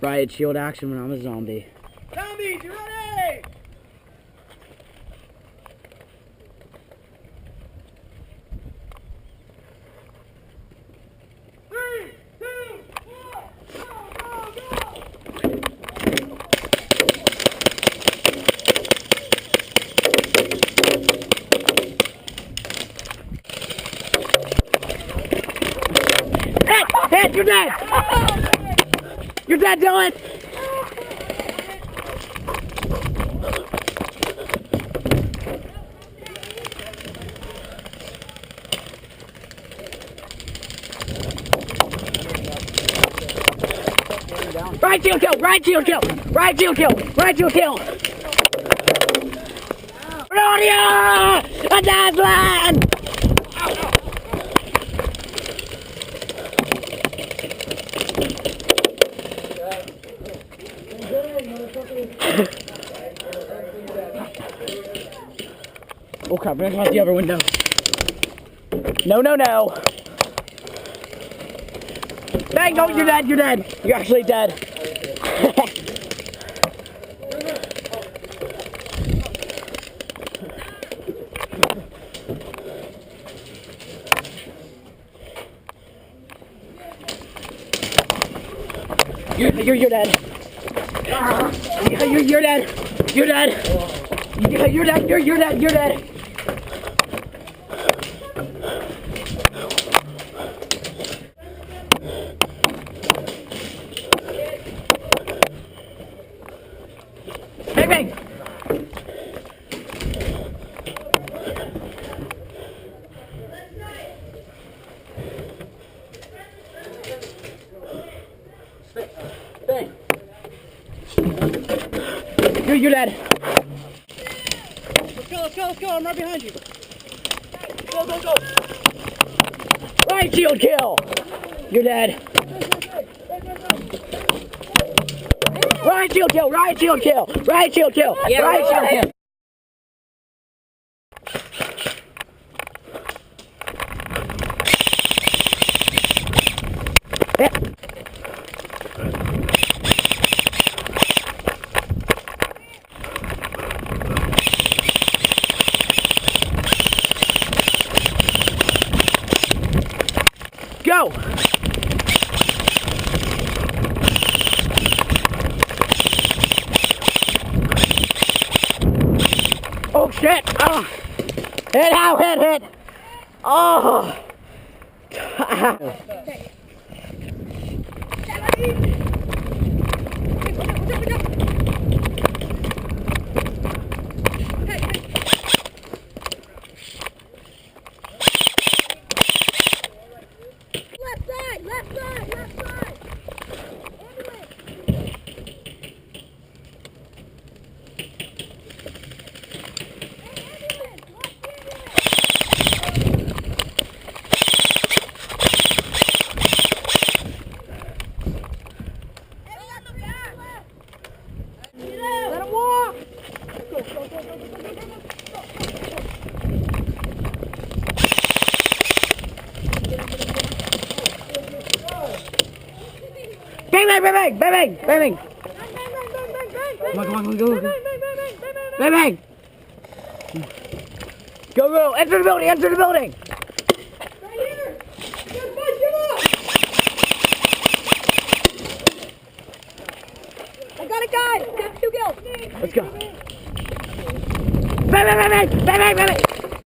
Riot shield action when I'm a zombie. Zombies, you ready? Three, two, one, go, go, go! Hit! You're dead! You're dead, Dylan! Right shield kill! Right shield kill! Right shield kill! Right shield kill! Rodeo! A dead man! Oh crap, we're gonna go out the other window. No, no, no. Bang, no, you're dead, you're dead. You're actually dead. You're dead. You're dead. You're dead. You're dead. You're dead. You're dead. Bang bang. Bang. You're dead. Let's go, I'm right behind you. Go, go, go. Right shield kill. You're dead. Right shield kill, right shield kill, right shield kill, yeah, right shield kill. Go! Oh shit! Oh. Hit out! Hit! Oh! Left side! Let him walk! Bang bang bang bang bang bang bang! Come on, go! Bang bang! Go! Enter the building! Enter the building! Right here! Good fight, get up! I got a guy! Got 2 kills! Let's go! Bang bang bang bang bang bang bang!